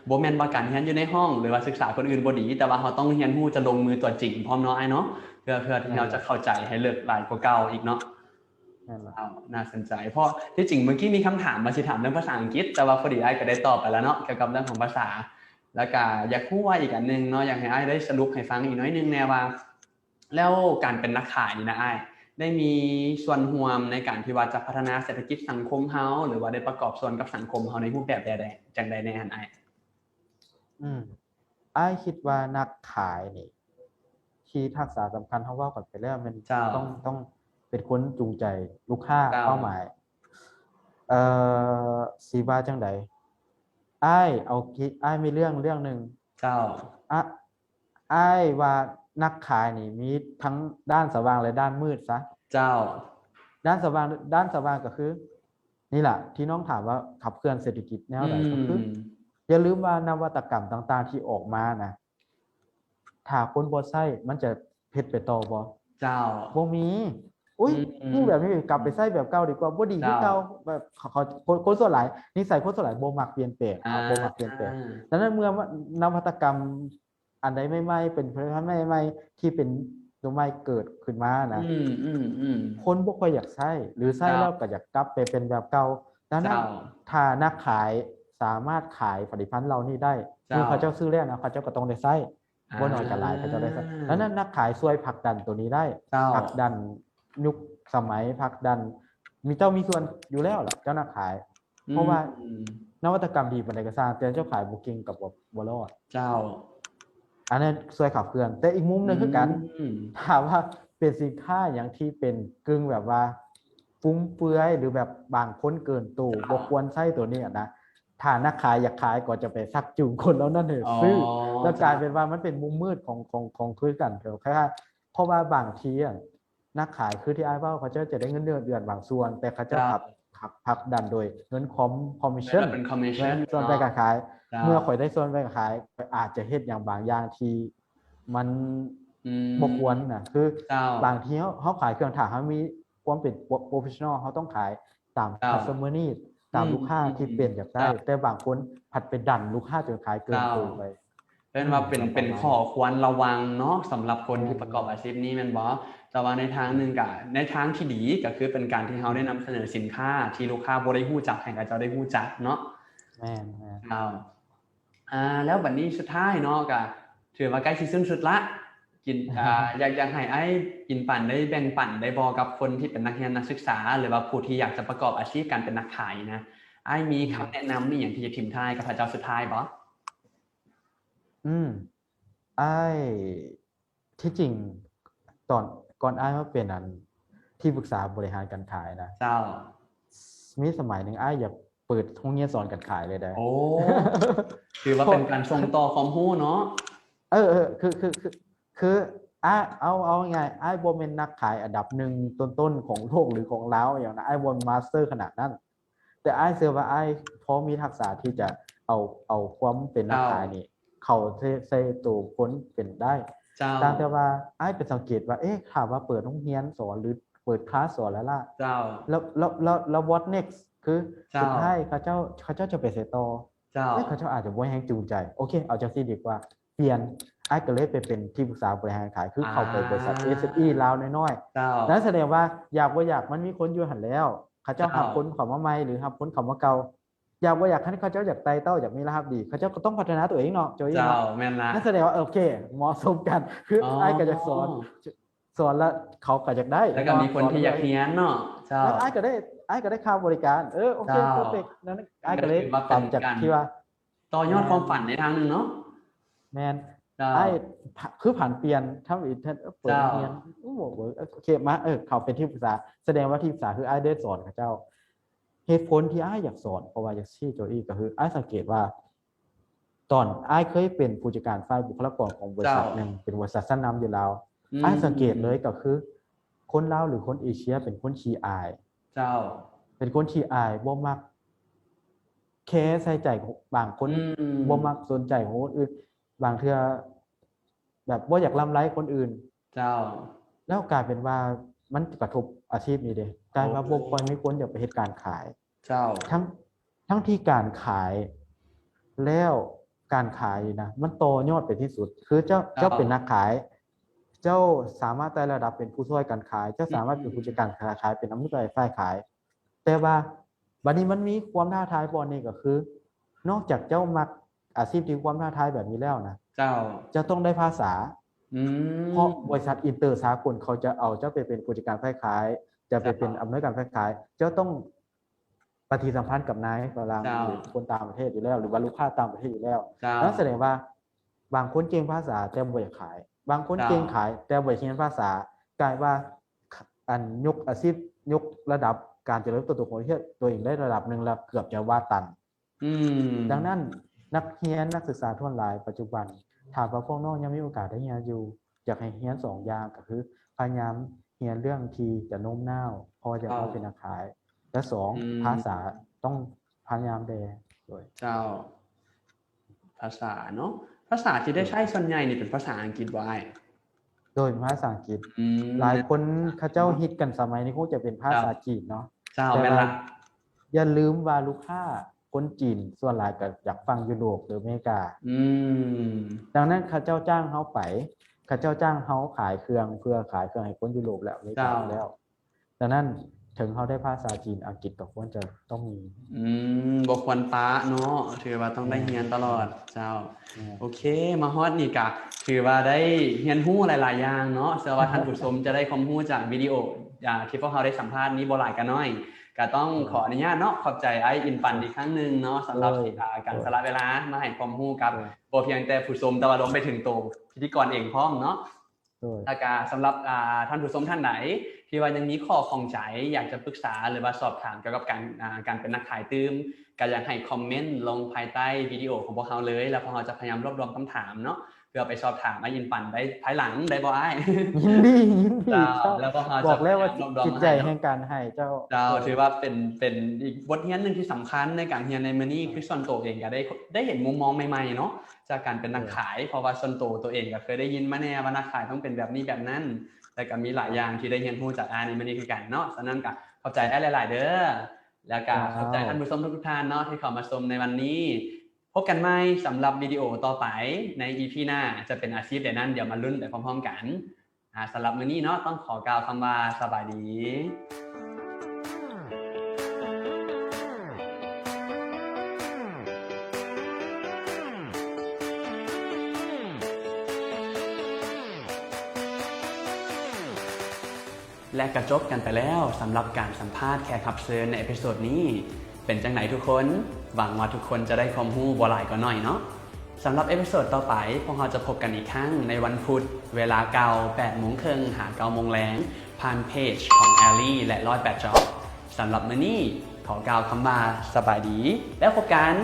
บ่แม่นว่าการเรียนอยู่ในห้องหรือว่าศึกษาคนอื่นบ่ดีแต่ว่าเราต้องเรียนรู้จะลงมือตัวจริงพร้อมเนาะไอ้เนาะเพื่อที่เราจะเข้าใจให้เลิศหลายกว่าเก่าอีกเนาะน่าสนใจเพราะที่จริงเมื่อกี้มีคำถามมาสิถามเรื่องภาษาอังกฤษแต่ว่าพอดีไอ้ก็ได้ตอบไปแล้วเนาะเกี่ยวกับเรื่องของภาษาแล้วก็อยากพูดว่าอีกอันนึงเนาะอยากให้ไอ้ได้สรุปให้ฟังอีกน้อยนึงแน่ว่าแล้วการเป็นนักขายนี่นะไอ้ได้มีส่วนร่วมในการที่ว่าจะพัฒนาเศรษฐกิจสังคมเฮาหรือว่าได้ประกอบส่วนกับสังคมเฮาในรูปแบบใดๆจังใดแน่หั่นอ้ายคิดว่านักขายนี่ที่ทักษะสำคัญเฮาเว้ากันไปแล้วมันต้องเป็นคนจูงใจลูกค้าเป้าหมายสิว่าจังได๋อ้ายมีเรื่องนึงเจ้าอ้ายว่านักขายนี่มีทั้งด้านสว่างและด้านมืดซะเจ้าด้านสว่างก็คือนี่ล่ะที่น้องถามว่าขับเคลื่อนเศรษฐกิจแนวใดก็คืออย่าลืมว่านวัตกรรมต่างๆที่ออกมานะถ้าคนบ่ใช้มันจะเฮ็ดไปต่อบ่เจ้าบ่มีอุ๊ยยิ่งแบบนี้กลับไปใช้แบบเก่าดีกว่าบ่ดีคือเก่าแบบเขาคนส่วนหลายนิสัยคนส่วนหลายบ่มักเปลี่ยนแปลงบ่มักเปลี่ยนแปลงดังนั้นเมื่อนวัตกรรมอันใดใหม่ๆเป็นผลิตภัณฑ์ใหม่ๆที่เป็นตัวใหม่เกิดขึ้นมานะคนบ่ค่อยอยากใช้หรือใช้แล้วก็อยากกลับไปเป็นแบบเก่าดังนั้นถ้านักขายสามารถขายผลิตภัณฑ์เหล่านี้ได้คือเขาเจ้าซื้อแล้วนะเขาเจ้าก็ต้องได้ใช้บ่น้อยก็หลายเขาเจ้าได้ใช้ดังนั้นนักขายช่วยผลักดันตัวนี้ได้ผลักดันยุคสมัยผลักดันมีส่วนอยู่แล้วล่ะเจ้านักขายเพราะว่านวัตกรรมดีปานใดก็สร้างแต่เจ้าขายบ่เก่งกับบ่รอดเจ้าอันนั้นช่วยขับเคลื่อนแต่อีกมุมนึงคือกันถามว่าเป็นสินค้าอย่างที่เป็นกึ่งแบบว่าฟุ้งเฟือยหรือแบบบางคนเกินตู้บ่ควรใช้ตัวนี้นะถ้านักขายอยากขายก็จะไปซักจูงคนแล้วนั่นน่ะซื้อแล้วกลายเป็นว่ามันเป็นมุมมืดของคือกันแค่เพราะว่าบางทีนักขายคือที่อ้ายว่าเขาจะได้เงินเดือนบางส่วนแต่เขาจะผลักดันโดยเงินคอมมิชชั่นส่วนไปการขายเมื่อข่อยได้ส่วนไปขายอาจจะเฮ็ดอย่างบางอย่างที่มันบ่ควรน่ะคือบางทีเฮาขายเครื่องถ้าเฮามีความเป็นโปรเฟสชันนอลเฮาต้องขายตาม customer need ตามลูกค้าที่เป็นอยากได้แต่บางคนผัดไปดันลูกค้าจนขายเกินตัวไปเป็นว่าเป็นข้อควรระวังเนาะสำหรับคนที่ประกอบอาชีพนี้แม่นบ่ แต่ว่าในทางหนึ่งก็ในทางที่ดีก็คือเป็นการที่เราได้นำเสนอสินค้าที่ลูกค้าบ่ได้รู้จักให้กับเจ้าได้รู้จักเนาะแม่นแล้วบัดนี้สุดท้ายเนาะก็ถือว่าใกล้สิสิ้นสุดละกินอยากให้ไอ้กินปั่นได้แบ่งปันได้บอกกับคนที่เป็นนักเรียนนักศึกษาหรือว่าผู้ที่อยากจะประกอบอาชีพการเป็นนักขายนะไอ้มีคำแนะนำนี่อย่างที่จะทิ้งท้ายกับพระเจ้าสุดท้ายบ่อ้ายที่จริงตอนก่อนอ้ายมาเป็นที่ปรึกษาบริหารการขายนะเจ้ามีสมัยหนึ่งอ้ายอยากเปิดโรงเรียนสอนการขายเลยได้โอ้คือว่าเป็นการส่งต่อความรู้เนาะคือเอาไงอ้ายบ่แม่นนักขายอันดับหนึ่งต้นๆของโลกหรือของลาวอย่างนั้นอ้ายบ่มาสเตอร์ขนาดนั้นแต่อ้ายเชื่อว่าอ้ายพอมีทักษะที่จะเอาความเป็นนักขายนี่เขาใส่ตัวคนเป็นได้ตามแต่ว่าอ้ายเป็นสังเกตว่าถามว่าเปิดโรงเรียนสอนหรือเปิดคลาสสอนแล้วล่ะแล้ว what next คือสุดท้ายเขาเจ้าจะไปเสต่อเขาเจ้าอาจจะบ่แฮงจูงใจโอเคเอาจังซี่ดีกว่าเปลี่ยนอ้ายก็เลยไปเป็นที่ปรึกษาบริหารขายคือเข้าไปบริษัท SME ลาวน้อยๆนั่นแสดงว่าอยากบ่อยากมันมีคนอยู่หั่นแล้วเขาเจ้าหาคนเข้ามาใหม่หรือหาคนเข้ามาเก่าอยากบ่อยากให้เขาเจ้าอยากไต่เต้าอยากมีรหัสดีเขาเจ้าก็ต้องพัฒนาตัวเองเนาะโจยเนาะแม่นละนั่นแสดงว่าโอเคเหมาะสมกันคืออ้ายก็จะสอนแล้วเขาก็อยากได้แล้วก็มีคนที่อยากเรียนเนาะเจ้าอ้ายก็ได้ค่าบริการโอเคเพอร์เฟคนั้นอ้ายก็เลยตามจากที่ว่าต่อยอดความฝันในทางนึงเนาะแม่นไอ้คือผ่านเปลี่ยนทำอีกเปิดเรียนโอเคมาเขาเป็นที่ปรึกษาแสดงว่าที่ปรึกษาคือไอ้ได้สอนกับเจ้าเหตุผลที่ไอ้อยากสอนเพราะว่าอยากชี้โจอี้ก็คือไอ้สังเกตว่าตอนไอ้เคยเป็นผู้จัดการฝ่ายบุคลากรของบริษัทนึงเป็นบริษัทชั้นนำอยู่แล้วไอ้สังเกตเลยก็คือคนลาวหรือคนเอเชียเป็นคนขี้อายเป็นคนขี้อายบ่มักแค่ใส่ใจบางคนบ่มักสนใจของคนอื่นบางเทื่อแบบบ่อยากล้ำไร้คนอื่นแล้วกลายเป็นว่ามันกระทบอาชีพนี้เด้กลายว่าบ่ค่อยมีคนอยากไปเฮ็ดการขายทั้งที่การขายแล้วการขายนะมันโตยอดไปที่สุดคือเจ้าเป็นนักขายเจ้าสามารถไต่ระดับเป็นผู้ช่วยการขายเจ้าสามารถเป็นผู้จัดการขายเป็นอำนวยการฝ่ายขายแต่ว่าบัดนี้มันมีความท้าทายบ่นี่ก็คือนอกจากเจ้ามักอาชีพที่ความท้าทายแบบนี้แล้วนะจะต้องได้ภาษาเพราะบริษัทอินเตอร์สากลเขาจะเอาเจ้าไปเป็นผู้จัดการฝ่ายขายจะไปเป็นอำนวยการฝ่ายขายเจ้าต้องปฏิสัมพันธ์กับนายฝรั่งหรือคนต่างประเทศอยู่แล้วหรือว่าลูกค้าต่างประเทศอยู่แล้วนั่นแสดงว่าบางคนเก่งภาษาแต่บ่อยากขายบางคนเก่งขายแต่บ่อยเรียนภาษากลายว่ายกอาชีพยกระดับการเจริญเติบโตของตัวเองได้ระดับหนึ่งแล้วเกือบจะว่าตันดังนั้นนักเรียนนักศึกษาทั่วหลายปัจจุบันถามว่าพวกน้องยังมีโอกาสได้เรียนอยู่อยากให้เรียน2อย่างก็คือพยายามเรียนเรื่องที่จะโน้มน้าวพอจะเอาเป็นนักขายและ2ภาษาต้องพยายามด้วยภาษาเนาะภาษาที่ได้ใช้ส่วนใหญ่นี่เป็นภาษาอังกฤษบ่โดยภาษาอังกฤษหลายคนเขาเจ้าฮิตกันสมัยนี้คงจะเป็นภาษาจีนเนาะแต่ว่าอย่าลืมว่าลูกค้าคนจีนส่วนหลายก็อยากฟังยุโรปหรืออเมริกาดังนั้นเขาเจ้าจ้างเฮาไปเขาเจ้าจ้างเฮาขายเครื่องเพื่อขายเครื่องให้คนยุโรปและอเมริกาแล้วดังนั้นถึงเฮาได้ภาษาจีนอังกฤษก็ควรจะต้องมีบ่ควรปะเนาะถือว่าต้องได้เรียนตลอดเจ้าโอเคมาฮอดนี่ก็ถือว่าได้เรียนรู้หลายๆอย่างเนาะเชื่อว่าท่านผู้ชมจะได้ความรู้จากวิดีโอที่พวกเราได้สัมภาษณ์นี้บ่หลายก็น้อยก็ต้องขออนุญาตเนาะขอบใจไอ้อินปันอีกครั้งนึงเนาะสำหรับการสละเวลามาให้ความรู้กับบ่เพียงแต่ผู้ชมแต่ว่ารวมไปถึงตัวพิธีกรเองพร้อมเนาะแล้วก็สำหรับท่านผู้ชมท่านไหนที่ว่ายังมีข้อข้องใจอยากจะปรึกษาหรือว่าสอบถามเกี่ยวกับการเป็นนักขายตื้มก็อยากให้คอมเมนต์ลงภายใต้วิดีโอของพวกเราเลยแล้วพวกเราจะพยายามรวบรวมคำถามเนาะเพื่อไปสอบถามไอ้ยินปั่นได้ภายหลังได้บ่อ้ายยินดีแล้วก็บอกแล้วว่าจิตใจแห่งการให้เจ้าถือว่าเป็นอีกบทเรียนนึงที่สำคัญในการเรียนในมื้อนี้คือส่วนตัวเองก็ได้เห็นมุมมองใหม่ๆเนาะจากการเป็นนักขายเพราะว่าส่วนตัวเองก็เคยได้ยินมาแน่ว่านักขายต้องเป็นแบบนี้แบบนั้นแต่ก็มีหลายอย่างที่ได้เรียนรู้จากในมื้อนี้คือกันเนาะฉะนั้นก็เข้าใจได้หลายๆเด้อแล้วก็เข้าใจท่านผู้ชมทุกท่านเนาะที่เข้ามาชมในวันนี้พบกันใหม่สำหรับวิดีโอต่อไปใน EP หน้าจะเป็นอาชีพใดนั้นเดี๋ยวมาลุ้นไปพร้อมๆกัน สำหรับมื้อนี้เนาะต้องขอกล่าวคำว่าสบายดีและกระจบกันไปแล้วสำหรับการสัมภาษณ์แขกรับเชิญในเอพิโซดนี้เป็นจังไหนทุกคนหวังว่าทุกคนจะได้ความรู้บ่หลายก็น้อยเนาะสำหรับเอพิโซดต่อไปพวกเราจะพบกันอีกครั้งในวันพุธเวลาเก่า 8:30 นหา 9:00 นแลงผ่านเพจของแอลลี่และ108 Job สำหรับมื้อนี้ขอกล่าวคำว่าสบายดีแล้วพบกัน